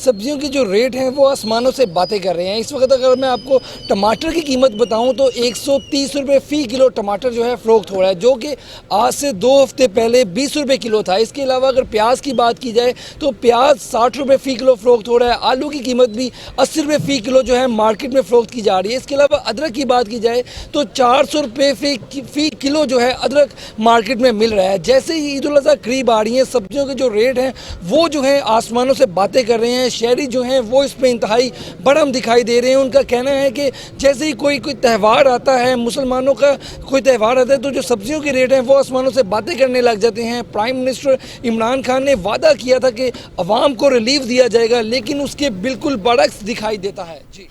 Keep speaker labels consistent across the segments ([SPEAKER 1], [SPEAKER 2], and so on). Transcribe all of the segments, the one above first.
[SPEAKER 1] सब्जियों की जो रेट हैं वो आसमानों से बातें कर रहे हैं। इस वक्त अगर मैं आपको टमाटर की कीमत बताऊं तो 130 रुपये फ़ी किलो टमाटर जो है फ़रोख्त हो रहा है, जो कि आज से 2 हफ्ते पहले 20 रुपये किलो था। इसके अलावा अगर प्याज की बात की जाए तो प्याज 60 रुपये फ़ी किलो फ़रोख्त हो रहा है। आलू की कीमत भी 80 रुपये फ़ी किलो जो है मार्केट में फ़रोख्त की जा रही है। इसके अलावा अदरक की बात की जाए तो 400 रुपये फ़ी किलो जो है अदरक मार्केट में मिल रहा है। जैसे ही ईद उल अज़हा करीब आ रही है, सब्जियों के जो रेट हैं वो जो है आसमानों से बातें कर रहे हैं। शहरी जो हैं वो इस पे इंतहाई बड़म दिखाई दे रहे हैं। उनका कहना है कि जैसे ही कोई त्यौहार आता है, मुसलमानों का कोई त्यौहार आता है, तो जो सब्जियों के रेट हैं वो आसमानों से बातें करने लग जाते हैं। प्राइम मिनिस्टर इमरान खान ने वादा किया था कि अवाम को रिलीफ दिया जाएगा, लेकिन उसके बिल्कुल बरअक्स दिखाई देता है।
[SPEAKER 2] जी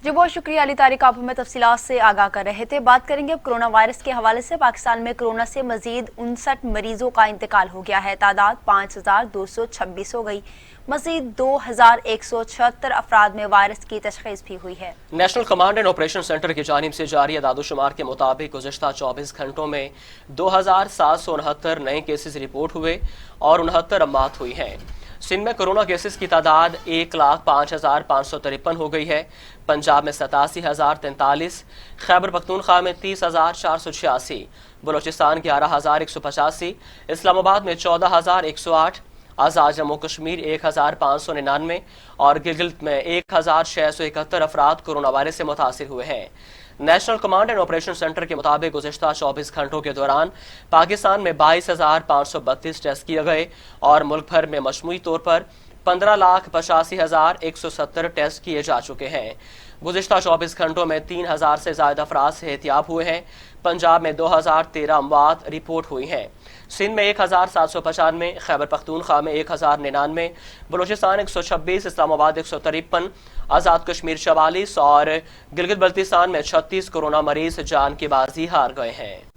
[SPEAKER 2] बहुत शुक्रिया अली तारिक, आप हमें तफसीलात से आगाह कर रहे थे। बात करेंगे अब कोरोना वायरस के हवाले से। पाकिस्तान में कोरोना से मजीद 59 मरीजों का इंतकाल हो गया है। तादाद 5226 हो गई। मजीद 2176 अफराद में वायरस की तशखीस भी हुई है।
[SPEAKER 3] National command and operation centre की जानिब से जारी अदादोशुमार के मुताबिक गुज़श्ता 24 घंटों में 2769 नए केसेस रिपोर्ट हुए और 69 अमात हुई हैं। सिंध में कोरोना केसेस की तादाद 1,05,553 हो गई है। पंजाब में 87,043, खैबर पख्तूनख्वा में 30,486, बलोचिस्तान 11,185, इस्लामाबाद में 14,108, आज़ाद जम्मू कश्मीर 1,599 और गिलगित में 1,671 अफराद कोरोना वायरस से मुतासिर हुए हैं। National command and operation centre के मुताबिक गुज़श्ता 24 घंटों के दौरान पाकिस्तान में 22,532 टेस्ट किए गए और मुल्क भर में मजमूई तौर पर 15,85,170 टेस्ट किए जा चुके हैं। गुज़श्ता 24 घंटों में 3,000 से ज़्यादा अफराद सेहतियाब हुए हैं। पंजाब में 2,013 अमवात रिपोर्ट हुई हैं। सिंध में 1,795, खैबर पख्तूनख्वा में 1,099, बलोचिस्तान 126, इस्लामाबाद 153, आज़ाद कश्मीर 44 और गिलगित बल्तिस्तान में 36 कोरोना मरीज जान की बाजी हार गए हैं।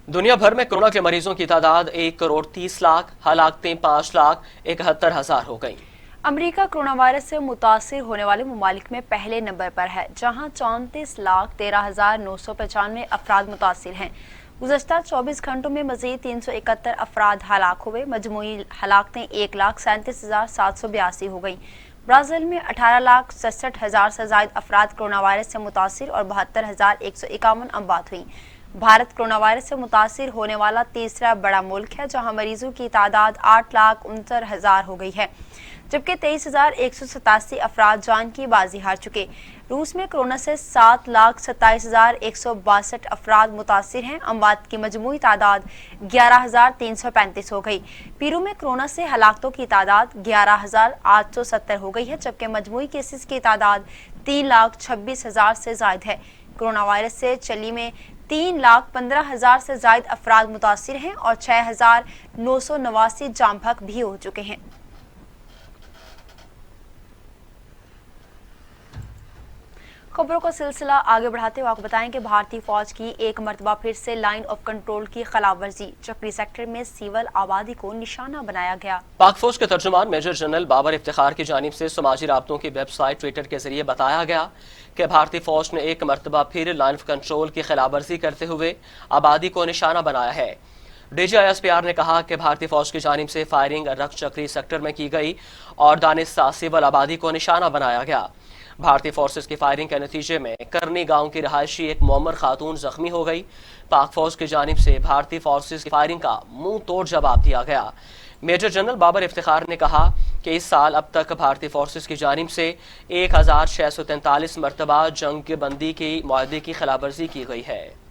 [SPEAKER 3] दुनिया भर में कोरोना के मरीजों की तादाद 1,30,00,000, हलाकतें 5,71,000 हो गई।
[SPEAKER 2] अमेरिका कोरोना वायरस से मुतासिर होने वाले ममालिक में पहले नंबर पर है, जहां 34,13,995 अफराद मुतासिर हैं। गुज़श्ता 24 घंटों में मजीद 371 अफराद हलाक हुए। मजमूई हलाकतें 1,37,782 हो गई। ब्राज़ील में 18,67,000 से ज़ायद अफराद कोरोना वायरस से मुतासिर और 72,151 अमवात हुई। भारत कोरोना वायरस से मुतासिर होने वाला तीसरा बड़ा मुल्क है, जहां मरीजों की तादाद 8,69,000 हो गई है, जबकि 23,187 अफराद जान की बाजी हार चुके। रूस में कोरोना से 7,27,162 अफराद मुतासिर हैं। अमवात की मजमूई तादाद 11,335 हो गई। पीरू में कोरोना से हलाकतों की तादाद 11,870 हो गई है, जबकि मजमूई केसेस की तादाद 3,26,000 से जायद है। कोरोना वायरस से चिली में 3,15,000 से जायद अफराद मुतासिर हैं और 6,989 जाम बहक भी हो चुके हैं। खबरों का सिलसिला आगे बढ़ाते हुए आपको बताएं कि भारतीय फौज की एक मरतबा फिर से लाइन ऑफ कंट्रोल की खिलाफवर्जी। चक्री सेक्टर में सिविल आबादी को निशाना बनाया गया।
[SPEAKER 3] पाक फौज के तर्जुमान मेजर जनरल बाबर इफ्तिखार की जानिब से समाजी राब्तों की वेबसाइट ट्विटर के जरिए बताया गया कि भारतीय फौज ने एक मरतबा फिर लाइन ऑफ कंट्रोल की खिलाफवर्जी करते हुए आबादी को निशाना बनाया है। DGISPR ने कहा कि भारतीय फौज की जानिब से फायरिंग रख चक्री सेक्टर में की गई और दानिस्ता सिविल आबादी को निशाना बनाया गया। भारतीय फोर्सेस की फायरिंग के नतीजे में करनी गांव की रहायशी एक मोमर खातून जख्मी हो गई। पाक फौज की जानिब से भारतीय फोर्सेस की फायरिंग का मुंह तोड़ जवाब दिया गया। मेजर जनरल बाबर इफ्तिखार ने कहा कि इस साल अब तक भारतीय फोर्सेस की जानिब से 1,643 मरतबा जंग बंदी की मुआहदे की खिलाफवर्जी की गई है।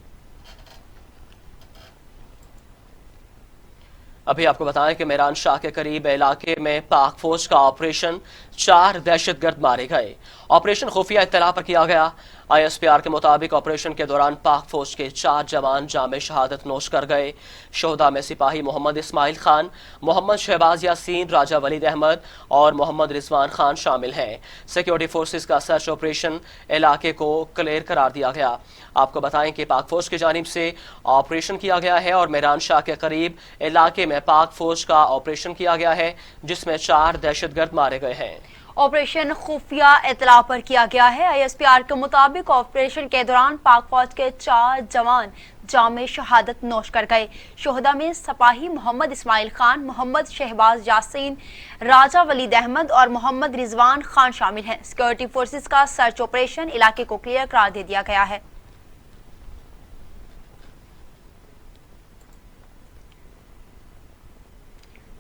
[SPEAKER 3] अभी आपको बताएं कि मेरान शाह के करीब इलाके में पाक फौज का ऑपरेशन, 4 दहशतगर्द मारे गए। ऑपरेशन खुफिया इत्तला पर किया गया। ISPR के मुताबिक ऑपरेशन के दौरान पाक फौज के 4 जवान जामे शहादत नोश कर गए। शोहदा में सिपाही मोहम्मद इस्माइल खान, मोहम्मद शहबाज यासीन, राजा वलीद अहमद और मोहम्मद रिजवान खान शामिल हैं। सिक्योरिटी फोर्सेस का सर्च ऑपरेशन इलाके को क्लियर करार दिया गया। आपको बताएं कि पाक फौज की जानिब से ऑपरेशन किया गया है और मेरान शाह के करीब इलाके में पाक फौज का ऑपरेशन किया गया है, जिसमें 4 दहशतगर्द मारे गए हैं।
[SPEAKER 2] ऑपरेशन खुफिया इत्तला पर किया गया है। ISPR के मुताबिक ऑपरेशन के दौरान पाक फौज के 4 जवान जामे शहादत नोश कर गए। शोहदा में सपाही मोहम्मद इस्माइल खान, मोहम्मद शहबाज यासीन, राजा वलीद अहमद और मोहम्मद रिजवान खान शामिल हैं। सिक्योरिटी फोर्सेस का सर्च ऑपरेशन इलाके को क्लियर करार दे दिया गया है।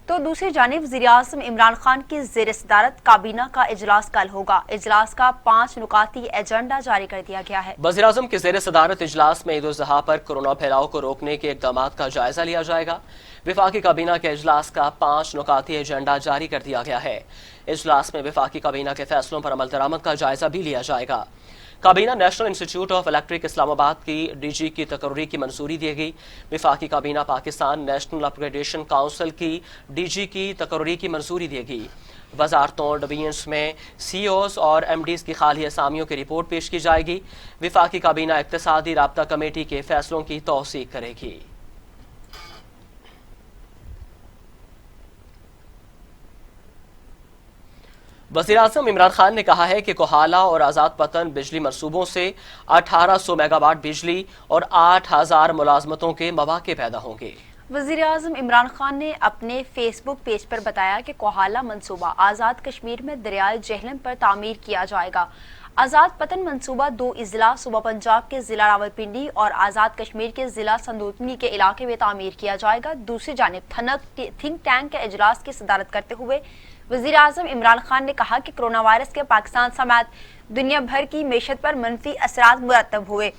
[SPEAKER 2] तो दूसरी जानिब वज़ीर-ए-आज़म इमरान खान की ज़ेर सदारत काबीना का इजलास कल होगा। इजलास का 5 नुकाती एजेंडा जारी कर दिया गया है।
[SPEAKER 3] वज़ीर-ए-आज़म के ज़ेर सदारत इजलास में ईद उल ज़ुहा पर कोरोना फैलाव को रोकने के इक़दामात का जायजा लिया जाएगा। वफाकी काबीना के इजलास का 5 नुकाती एजेंडा जारी कर दिया गया है। इजलास में वफाकी काबीना के फैसलों पर अमल दरामद का जायजा भी लिया जाएगा। काबीना national institute of electric Islamabad की डीजी की तकर्री की मंजूरी दी गई। वफाकी काबीना पाकिस्तान नेशनल अपग्रेडेशन काउंसिल की डीजी की तकर्री की मंजूरी दी गई। वजारतों डिवीजन्स में सीईओज और एमडीज की खाली असामियों की रिपोर्ट पेश की जाएगी। वफाकी काबीना इक्तिसादी राब्ता कमेटी के फैसलों की तौसीक करेगी। वज़ीर-ए-आज़म इमरान खान ने कहा है कि कोहाला और आज़ाद पतन बिजली मंसूबों से 1800 मेगावाट बिजली और 8000 मुलाजमतों के मौके पैदा होंगे।
[SPEAKER 2] वज़ीर-ए-आज़म इमरान खान ने अपने फेसबुक पेज पर बताया कि कोहाला मंसूबा आज़ाद कश्मीर में दरियाए जेहलम पर तामीर किया जाएगा। आज़ाद पतन मंसूबा 2 अजला सूबा पंजाब के ज़िला रावलपिंडी और आज़ाद कश्मीर के ज़िला संदूकनी के इलाके में तामीर किया जाएगा। दूसरी जानिब थिंक टैंक के इजलास की सदारत करते हुए वज़ीर-ए-आज़म इमरान खान ने कहा कि कोरोना वायरस के पाकिस्तान समेत दुनिया भर की मेशत पर मनफी असरात मुरतब हुए।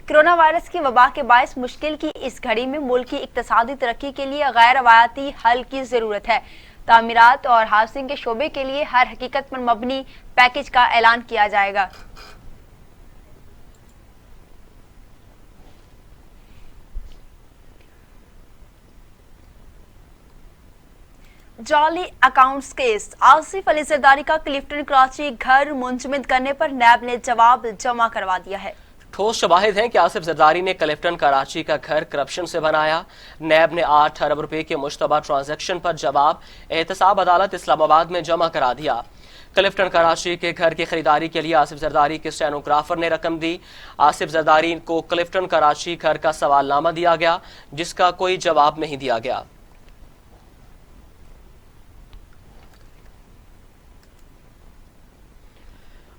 [SPEAKER 2] कोरोना वायरस की वबा के बायस मुश्किल की इस घड़ी में मुल्क की इक्तिसादी तरक्की के लिए गैर रवायती हल की ज़रूरत है। तामीरात और हाउसिंग के शोबे के लिए हर हकीकत पर मबनी पैकेज का ऐलान किया जाएगा। जाली अकाउंट्स केस, आसिफ अली जरदारी का क्लिफ्टन कराची घर मुंजमद करने पर नैब ने जवाब जमा करवा दिया है।
[SPEAKER 3] ठोस शवाहिद हैं कि आसिफ जरदारी ने क्लिफ्टन कराची का घर करप्शन से बनाया। नैब ने 8 अरब रुपए के मुश्तबा ट्रांजैक्शन पर जवाब एहतसाब अदालत इस्लामाबाद में जमा करा दिया। क्लिफ्टन कराची के घर की खरीदारी के लिए आसिफ जरदारी के स्टेनोग्राफर ने रकम दी। आसिफ जरदारी को क्लिफ्टन कराची घर का सवालनामा दिया गया, जिसका कोई जवाब नहीं दिया गया।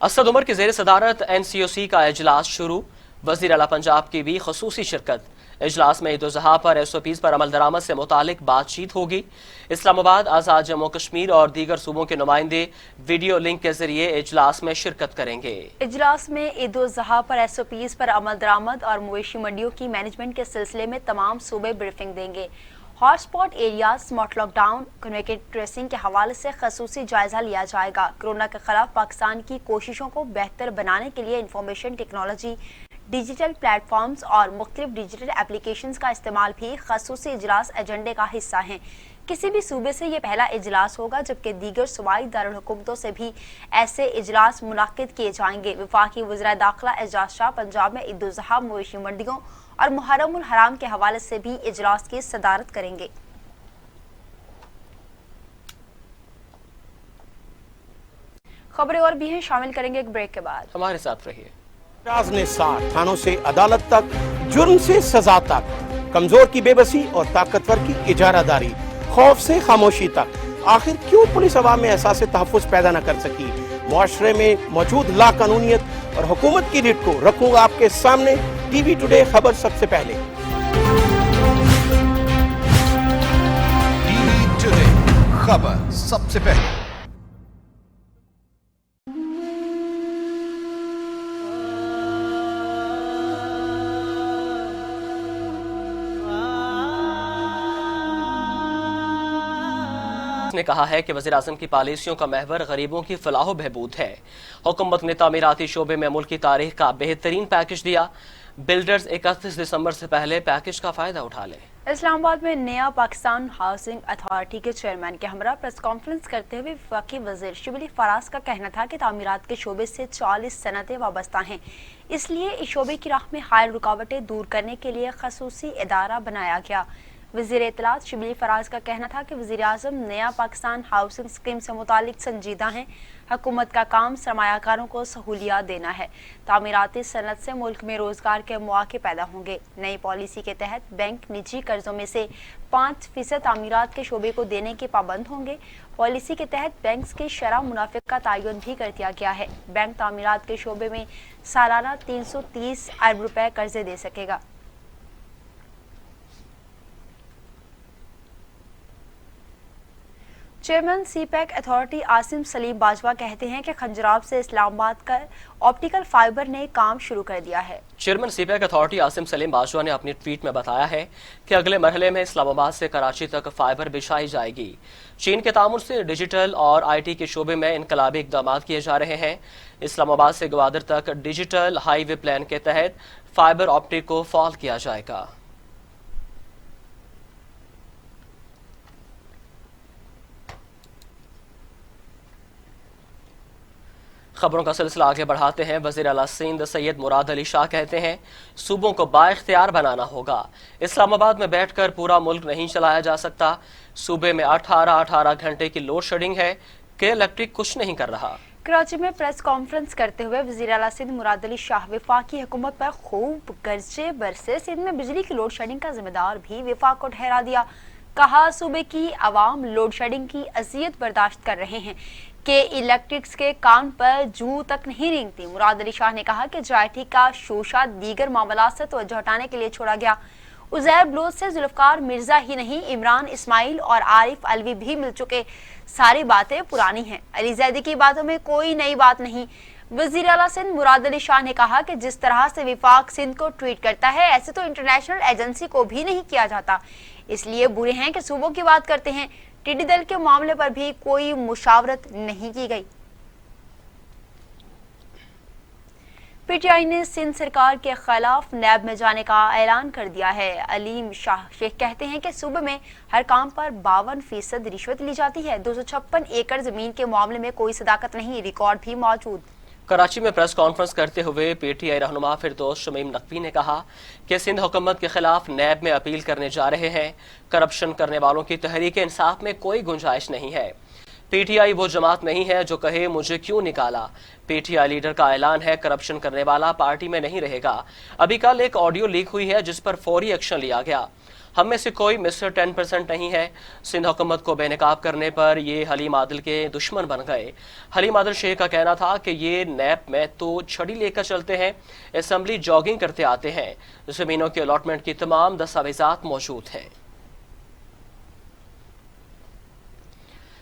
[SPEAKER 3] असद उमर की ज़ेर सदारत NCOC का इजलास शुरू। वज़ीर आला पंजाब की भी खसूसी शिरकत। इजलास में ईद उल ज़ुहा पर SOPs पर अमल दरामद से मुतालिक बातचीत होगी। इस्लामाबाद, आज़ाद जम्मू कश्मीर और दीगर सूबों के नुमाइंदे वीडियो लिंक के जरिए इजलास में शिरकत करेंगे।
[SPEAKER 2] इजलास में ईद उल ज़ुहा पर SOPs पर अमल दरामद और मवेशी मंडियों की मैनेजमेंट के सिलसिले में तमाम सूबे ब्रीफिंग देंगे। Hotspot area, smart lockdown, contact tracing के हवाले से खसूसी जायजा लिया जाएगा। कोरोना के खिलाफ पाकिस्तान की कोशिशों को बेहतर बनाने के लिए इंफॉर्मेशन टेक्नोलॉजी, डिजिटल प्लेटफॉर्म्स और मुख्तलिफ डिजिटल एप्लीकेशंस का इस्तेमाल भी खसूसी इजलास एजेंडे का हिस्सा हैं। किसी भी सूबे से ये पहला इजलास होगा, जबकि दीगर सूबाई दारुल हुकूमतों से भी ऐसे इजलास मुनक्किद किए जाएंगे। वफाकी वज़ीर दाखिला एजाज शाह पंजाब में ईद उल ज़ुहा, मवेशी मंडियों और मुहर्रम उल हराम के हवाले से भी इजलास की सदारत करेंगे। खबरें और भी हैं, शामिल करेंगे एक ब्रेक के बाद।
[SPEAKER 3] हमारे साथ रहिए।
[SPEAKER 4] राज ने 60 थानों से अदालत तक, जुर्म से सजा तक, कमजोर की बेबसी और ताकतवर की इजारादारी, खौफ से खामोशी तक, आखिर क्यों पुलिस अवाम में एहसास तहफ़्फ़ुज़ पैदा न कर सकी? मुआशरे में मौजूद लाकानूनियत और हुकूमत की रीढ़ को रखूंगा आपके सामने। टीवी टुडे खबर सबसे पहले।
[SPEAKER 5] टीवी टुडे खबर सबसे पहले।
[SPEAKER 3] ने कहा है कि वज़ीर-ए-आज़म की पॉलिसियों का महवर गरीबों की फलाह बहबूद है। हुकूमत ने तामीराती शोबे में मुल्क की तारीख का बेहतरीन पैकेज दिया। बिल्डर्स 31 दिसंबर से पहले पैकेज का फायदा उठा लें।
[SPEAKER 2] इस्लामाबाद में नया पाकिस्तान हाउसिंग अथॉरिटी के चेयरमैन के हमरा प्रेस कॉन्फ्रेंस करते हुए वफाकी वज़ीर शिबली फराज का कहना था कि तामीरात के शोबे से 40 सनतें वाबस्ता हैं, इसलिए इस शोबे की राह में हायल रुकावटें दूर करने के लिए खसूसी इदारा बनाया गया। वज़ीर इत्तलात शिबली फराज का कहना था कि वज़ीर आज़म नया पाकिस्तान हाउसिंग स्कीम से मुतालिक संजीदा हैं। हुकूमत का काम सरमायाकारों को सहूलियात देना है। तामीराती सनत से मुल्क में रोजगार के मौके पैदा होंगे। नई पॉलिसी के तहत बैंक निजी कर्जों में से 5% तामीरात के शोबे को देने के पाबंद होंगे। पॉलिसी के तहत बैंक के शरह मुनाफे का तयन भी कर दिया गया है। बैंक तामीरात के शोबे में सालाना 330 अरब रुपए कर्जे दे सकेगा। Chairman CPEC authority Asim Salim Bajwa कहते हैं कि खंजराब से इस्लामाबाद का ऑप्टिकल फाइबर ने काम शुरू कर दिया है।
[SPEAKER 3] Chairman CPEC authority Asim Salim Bajwa ने अपनी ट्वीट में बताया है कि अगले मरहले में इस्लामाबाद से कराची तक फाइबर बिछाई जाएगी। चीन के तामुन से डिजिटल और IT के शोबे में इनकलाबी इकदाम किए जा रहे हैं। इस्लामाबाद से ग्वादर तक डिजिटल हाईवे प्लान के तहत फाइबर ऑप्टिक को फॉल किया जाएगा। खबरों का सिलसिला आगे बढ़ाते हैं। वज़ीर आला सिंध सैयद मुराद अली शाह कहते हैं सूबों को बाइख्तियार बनाना होगा। इस्लामाबाद में बैठकर पूरा मुल्क नहीं चलाया जा सकता। सूबे में 18 घंटे की लोड शेडिंग है कि इलेक्ट्रिक कुछ नहीं कर रहा।
[SPEAKER 2] कराची में प्रेस कॉन्फ्रेंस करते हुए वज़ीर आला सिंध मुराद अली शाह वफाकी हुकूमत पर खूब गरजे बरसे। सिंध में बिजली की लोड शेडिंग का जिम्मेदार भी वफाक को ठहरा दिया। कहा सूबे की आवाम लोड शेडिंग की अजियत बर्दाश्त कर रहे हैं कि इलेक्ट्रिक्स के कान पर जू तक नहीं रेंगती। मुराद अली शाह ने कहा कि JIT का शोशा दीगर मामला से तवज्जो हटाने के लिए छोड़ा गया। उज़ैर बलोच से जुल्फ़कार मिर्जा ही नहीं, इमरान इस्माइल और आरिफ अलवी भी मिल चुके। सारी बातें पुरानी हैं। अली ज़ैदी की बातों में कोई नई बात नहीं। वज़ीर आला सिंध मुराद अली शाह ने कहा कि जिस तरह से विफाक सिंध को ट्वीट करता है ऐसे तो इंटरनेशनल एजेंसी को भी नहीं किया जाता। इसलिए बुरे हैं कि सूबों की बात करते हैं। टिड्डी दल के मामले पर भी कोई मुशावरत नहीं की गई। PTI ने सिंध सरकार के खिलाफ नैब में जाने का ऐलान कर दिया है। अलीम शाह शेख कहते हैं कि सूबे में हर काम पर 52% रिश्वत ली जाती है। 256 एकड़ जमीन के मामले में कोई सदाकत नहीं, रिकॉर्ड भी मौजूद।
[SPEAKER 3] कराची में प्रेस कॉन्फ्रेंस करते हुए PTI रहनुमा फिरदौस शमीम नकवी ने कहा कि सिंध हुकूमत के खिलाफ नैब में अपील करने जा रहे हैं। करप्शन करने वालों की तहरीक इंसाफ में कोई गुंजाइश नहीं है। PTI वो जमात नहीं है जो कहे मुझे क्यों निकाला। PTI लीडर का ऐलान है करप्शन करने वाला पार्टी में नहीं रहेगा। अभी कल एक ऑडियो लीक हुई है जिस पर फौरी एक्शन लिया गया। हम में से कोई मिस्टर 10% नहीं है। सिंध हुकूमत को बेनकाब करने पर ये हलीम आदिल के दुश्मन बन गए। हलीम आदिल शेख का कहना था कि ये नैब में तो छड़ी लेकर चलते हैं, असेंबली जॉगिंग करते आते हैं। जमीनों के अलॉटमेंट की तमाम दस्तावेजात मौजूद हैं।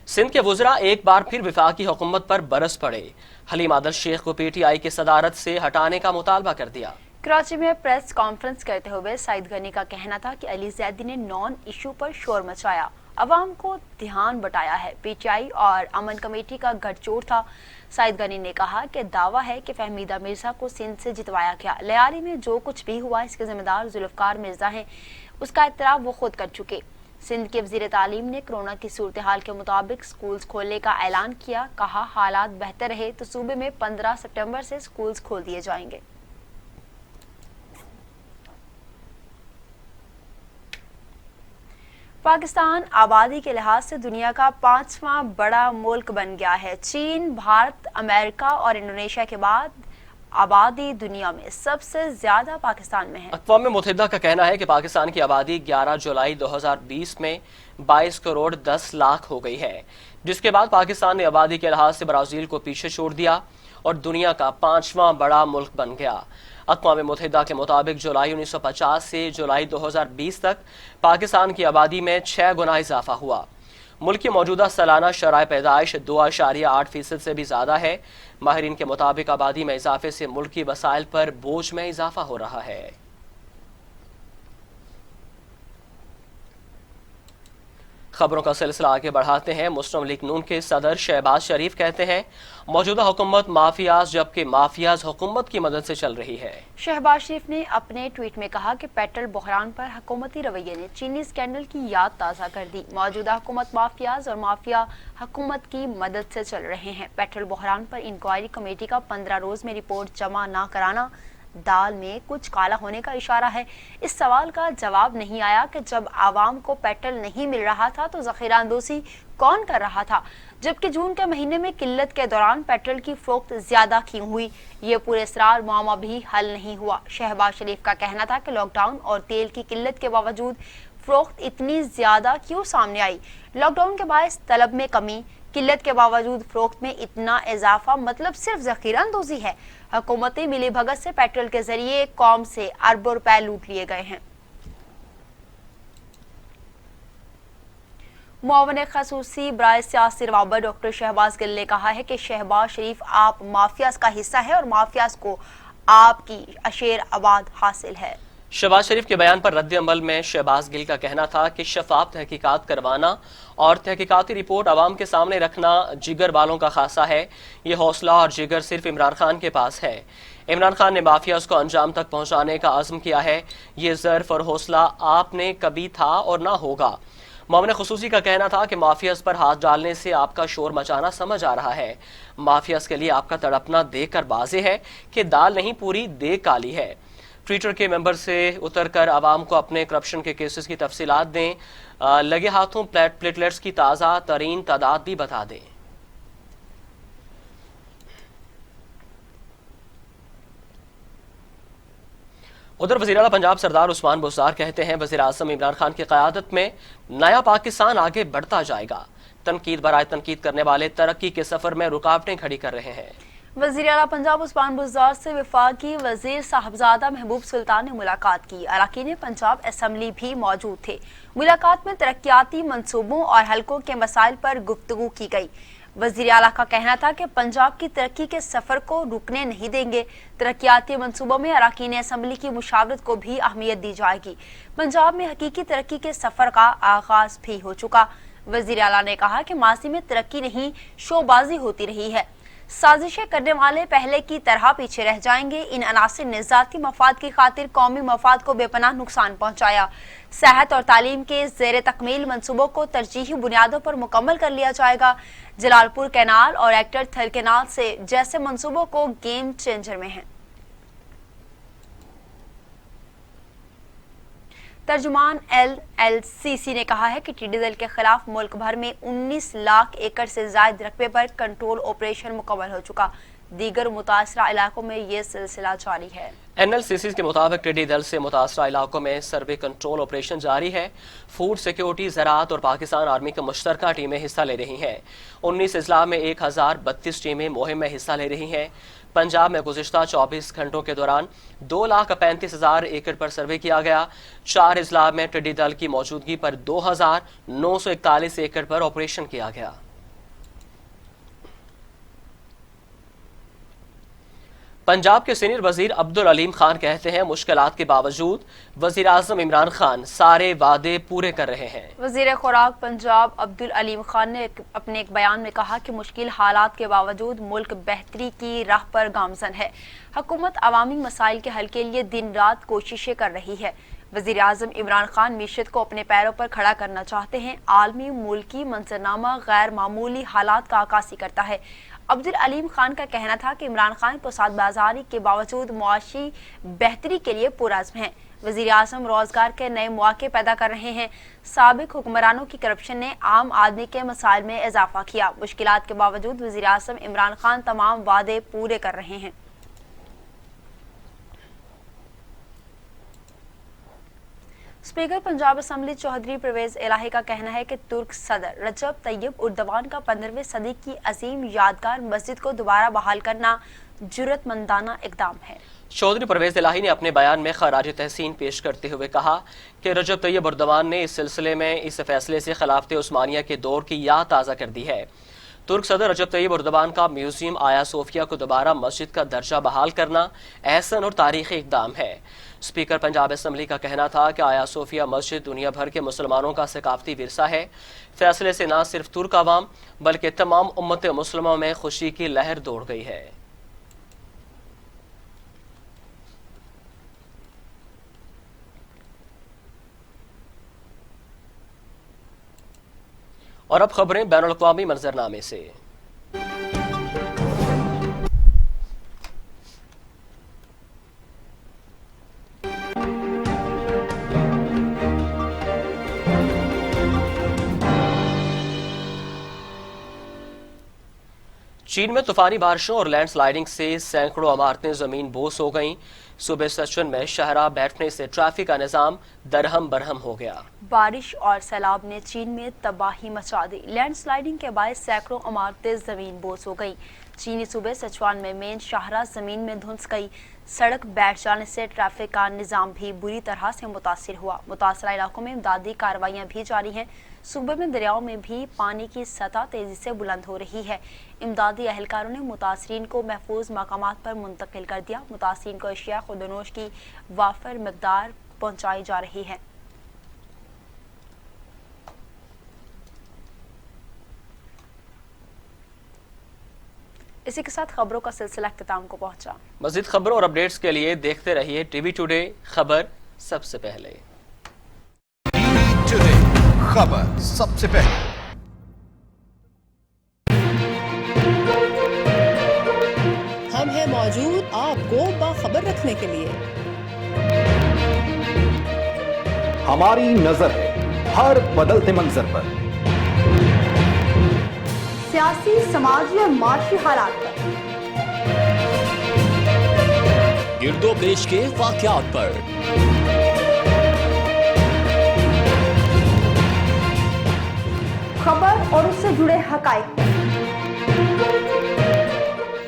[SPEAKER 3] सिंध के वुज़रा एक बार फिर वफाकी हुकूमत पर बरस पड़े। हलीम आदिल शेख को PTI की सदारत से हटाने का मुतालबा कर दिया।
[SPEAKER 2] कराची में प्रेस कॉन्फ्रेंस करते हुए सईद गनी का कहना था कि अली ज़ैदी ने नॉन इशू पर शोर मचाया, अवाम को ध्यान बटाया है। PTI और अमन कमेटी का गठजोड़ था। सईद गनी ने कहा कि दावा है कि फहमीदा मिर्जा को सिंध से जितवाया गया। लियारी में जो कुछ भी हुआ इसके जिम्मेदार जुल्फ़कार मिर्जा हैं, उसका इतराफ़ वो खुद कर चुके। सिंध के वज़ीर तालीम ने कोरोना की सूरत हाल के मुताबिक स्कूल्स खोलने का ऐलान किया। कहा हालात बेहतर रहे तो सूबे में 15 सितंबर से स्कूल्स खोल दिए जाएंगे। पाकिस्तान आबादी के लिहाज से दुनिया का 5वां बड़ा मुल्क बन गया है। चीन, भारत, अमेरिका और इंडोनेशिया के बाद आबादी दुनिया में सबसे ज्यादा पाकिस्तान में है।
[SPEAKER 3] अक़वाम मुत्तहिदा का कहना है कि पाकिस्तान की आबादी 11 जुलाई 2020 में 22 करोड़ 10 लाख हो गई है, जिसके बाद पाकिस्तान ने आबादी के लिहाज से ब्राज़ील को पीछे छोड़ दिया और दुनिया का 5वां बड़ा मुल्क बन गया। अक़वाम मुत्तहिदा के मुताबिक जुलाई 1950 से जुलाई 2020 तक पाकिस्तान की आबादी में 6 गुना इजाफा हुआ। मुल्क की मौजूदा सालाना शरह पैदाइश 2.8% से भी ज़्यादा है। माहिरीन के मुताबिक आबादी में इजाफे से मुल्क की वसाइल पर बोझ में इजाफा हो रहा है। खबरों का सिलसिला आगे बढ़ाते हैं। मुस्लिम लीग नून के सदर शहबाज शरीफ कहते हैं मौजूदा हुकूमत माफियाज जबकि माफियाज हुकूमत की मदद से चल रही है।
[SPEAKER 2] शहबाज शरीफ ने अपने ट्वीट में कहा कि पेट्रोल बहरान पर हुकूमती रवैये ने चीनी स्कैंडल की याद ताज़ा कर दी। मौजूदा हुकूमत माफियाज और माफिया हुकूमत की मदद से चल रहे हैं। पेट्रोल बहरान पर इंक्वायरी कमेटी का 15 रोज में रिपोर्ट जमा न कराना दाल में कुछ काला होने का इशारा है। इस सवाल का जवाब नहीं आया कि जब आवाम को पेट्रोल नहीं मिल रहा था तो ज़ख़ीरा अंदोज़ी कौन कर रहा था, जबकि जून के महीने में किल्लत के दौरान पेट्रोल की फरोख्त ज्यादा क्यों हुई। ये पुरअसरार मामला भी हल नहीं हुआ। शहबाज शरीफ का कहना था कि लॉकडाउन और तेल की किल्लत के बावजूद फरोख्त इतनी ज्यादा क्यों सामने आई। लॉकडाउन के बायस तलब में कमी, किल्लत के बावजूद फरोख्त में इतना इजाफा, मतलब सिर्फ ज़ख़ीरा अंदोज़ी है। हुकूमती मिली भगत से पेट्रोल के जरिए कौम से अरबों रुपए लूट लिए गए हैं। मुआवन खसूसी बराए सियासी रवाबत डॉक्टर शहबाज गिल ने कहा है कि शहबाज शरीफ आप माफियाज का हिस्सा है और माफियाज को आपकी अशेर आबाद हासिल है।
[SPEAKER 3] शहबाज शरीफ के बयान पर रद्द अमल में शहबाज गिल का कहना था कि शफाफ तहकीकात करवाना और तहकीकाती रिपोर्ट आवाम के सामने रखना जिगर वालों का खासा है। ये हौसला और जिगर सिर्फ इमरान खान के पास है। इमरान खान ने माफियाज को अंजाम तक पहुंचाने का आज़म किया है। ये ज़र्फ और हौसला आपने कभी था और ना होगा। मुआवन खसूसी का कहना था कि माफियाज पर हाथ डालने से आपका शोर मचाना समझ आ रहा है। माफियाज के लिए आपका तड़पना देखकर वाज़ेह है कि दाल नहीं पूरी देग काली है। ट्विटर के मेंबर से उतर कर आवाम को अपने करप्शन के केसेस की तफसीलात दें, लगे हाथों प्लेटलेट्स की ताज़ा तरीन तादाद भी बता दें। उधर वज़ीर आला पंजाब सरदार उस्मान बुज़दार कहते हैं वज़ीर आज़म इमरान खान की क़यादत में नया पाकिस्तान आगे बढ़ता जाएगा। तनकीद बराए तनकीद करने वाले तरक्की के सफ़र में रुकावटें खड़ी कर रहे हैं।
[SPEAKER 2] वज़ीर आला पंजाब उस्मान बुज़दार से वफाकी वज़ीर साहबजादा महबूब सुल्तान ने मुलाकात की। अरकान पंजाब असम्बली भी मौजूद थे। मुलाकात में तरक्याती मंसूबों और हलकों के मसाइल पर गुफ्तगू की गई। वज़ीर आला का कहना था कि पंजाब की तरक्की के सफर को रुकने नहीं देंगे। तरक्याती मंसूबों में अरकान असम्बली की मुशावरत को भी अहमियत दी जाएगी। पंजाब में हकीकी तरक्की के सफर का आगाज भी हो चुका। वज़ीर आला ने कहा कि माजी में तरक्की नहीं शोबाजी होती रही है। साजिशें करने वाले पहले की तरह पीछे रह जाएंगे। इन अनासिर ने ज़ाती मफाद की खातिर कौमी मफाद को बेपनाह नुकसान पहुंचाया। सेहत और तालीम के ज़ेर तकमील मंसूबों को तरजीही बुनियादों पर मुकम्मल कर लिया जाएगा। जलालपुर कैनाल और एक्टर थल कैनाल से जैसे मंसूबों को गेम चेंजर में हैं। तर्जुमान LLCC ने कहा है कि टिड्डी दल के खिलाफ मुल्क भर में 19 लाख एकड़ से ज्यादा रकबे पर कंट्रोल ऑपरेशन मुकम्मल हो चुका। दीगर मुतासरा इलाकों में ये सिलसिला जारी है।
[SPEAKER 3] NLCC के मुताबिक टिड्डी दल से मुतासरा इलाकों में सर्वे कंट्रोल ऑपरेशन जारी है। फूड सिक्योरिटी, ज़राअत और पाकिस्तान आर्मी की मुश्तरका टीमें हिस्सा ले रही हैं। 19 अजला में 1032 टीमें मुहिम में हिस्सा ले रही हैं। पंजाब में गुज़िश्ता 24 घंटों के दौरान 2,35,000 एकड़ पर सर्वे किया गया। 4 अजला में टिड्डी दल की मौजूदगी पर 2,941 एकड़ पर ऑपरेशन किया गया। पंजाब के सीनियर वजीर अब्दुल अलीम खान कहते हैं मुश्किलात के बावजूद वजीर आज़म इमरान खान सारे वादे पूरे कर रहे हैं।
[SPEAKER 2] वजीर खुराक पंजाब अब्दुल अलीम खान ने अपने एक बयान में कहा कि मुश्किल हालात के बावजूद मुल्क बेहतरी की राह पर गामजन है। हुकूमत अवामी मसाइल के हल के लिए दिन रात कोशिशें कर रही है। वजीर आज़म इमरान खान मीशत को अपने पैरों पर खड़ा करना चाहते हैं। आलमी मुल्की मंजरनामा गैर मामूली हालात का अक्कासी करता है। अब्दुल अलीम खान का कहना था कि इमरान खान फसाद बाजारी के बावजूद मुआशी बेहतरी के लिए पुरअज़्म हैं। वज़ीर आज़म रोजगार के नए मौके पैदा कर रहे हैं। साबिक हुक्मरानों की करप्शन ने आम आदमी के मसाइल में इजाफा किया। मुश्किलात के बावजूद वज़ीर आज़म इमरान खान तमाम वादे पूरे कर रहे हैं। स्पीकर पंजाब असम्बली चौधरी परवेज इलाही का कहना है कि तुर्क सदर रजब तैयब उर्दवान का 15वीं सदी की अजीम यादगार मस्जिद को दोबारा बहाल करना जुर्रतमंदाना इकदाम है।
[SPEAKER 3] चौधरी परवेज इलाही ने अपने बयान में खराज तहसीन पेश करते हुए कहा कि रजब तैयब उर्दवान ने इस सिलसिले में इस फैसले से खिलाफत उस्मानिया के दौर की याद ताज़ा कर दी है। तुर्क सदर रजब तैयब उर्दवान का म्यूजियम आया सोफिया को दोबारा मस्जिद का दर्जा बहाल करना एहसन और तारीखी इकदाम है। स्पीकर पंजाब असम्बली का कहना था कि आया सोफिया मस्जिद दुनिया भर के मुसलमानों का सकाफती विरसा है। फैसले से न सिर्फ तुर्क अवाम बल्कि तमाम उम्मत मुस्लिमा में खुशी की लहर दौड़ गई है। और अब खबरें बैनुल-अक़वामी मंजरनामे से। चीन में तूफानी बारिशों और लैंड स्लाइडिंग से सैकड़ों इमारतें जमीन बोस हो गईं। सुबह सेशन में शहरा बैठने से ट्रैफिक का निजाम दरहम बरहम हो गया।
[SPEAKER 2] बारिश और सैलाब ने चीन में तबाही मचा दी। लैंड स्लाइडिंग के बायस सैकड़ों इमारतें जमीन बोस हो गई। चीनी सूबे सिचुआन में मेन शाहरा जमीन में धुंस गई। सड़क बैठ जाने से ट्रैफिक का निजाम भी बुरी तरह से मुतासिर हुआ। मुतासरा इलाकों में इमदादी कार्रवाइयां भी जारी हैं। सूबे में दरियाओं में भी पानी की सतह तेजी से बुलंद हो रही है। इमदादी अहलकारों ने मुतासरीन को महफूज मकामात पर मुंतकिल कर दिया। मुतासरीन को अशिया खुदनोश की वाफर मकदार पहुंचाई जा रही है। इसी के साथ खबरों का सिलसिला इख्तिताम को पहुंचा।
[SPEAKER 3] मज़ीद खबरों और अपडेट्स के लिए देखते रहिए टीवी टुडे, खबर सबसे पहले।
[SPEAKER 5] टीवी टुडे, खबर सबसे पहले।
[SPEAKER 6] हम हैं मौजूद आपको बाखबर रखने के लिए।
[SPEAKER 7] हमारी नजर है हर बदलते मंजर पर,
[SPEAKER 2] सियासी, समाजी और माशी हालात पर,
[SPEAKER 8] गिरदो पेश के वाकयात पर,
[SPEAKER 2] खबर और उससे जुड़े हकाइक पर,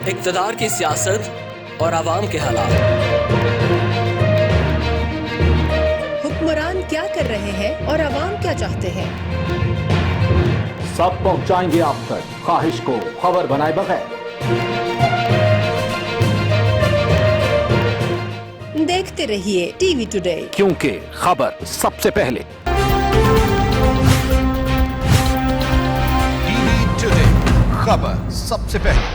[SPEAKER 8] इक्तदार की सियासत और आवाम के हालात,
[SPEAKER 6] हुक्मरान क्या कर रहे हैं और आवाम क्या चाहते हैं,
[SPEAKER 7] सब पहुंचाएंगे आप तक ख्वाहिश को खबर बनाए बगैर।
[SPEAKER 6] देखते रहिए टीवी टुडे,
[SPEAKER 7] क्योंकि खबर सबसे पहले।
[SPEAKER 5] टीवी टुडे, खबर सबसे पहले।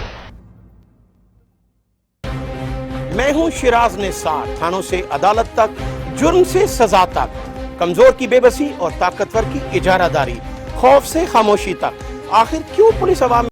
[SPEAKER 4] मैं हूं शिराज निसार। थानों से अदालत तक, जुर्म से सजा तक, कमजोर की बेबसी और ताकतवर की इजारादारी, खौफ से खामोशी तक, आखिर क्यों पुलिस अवाम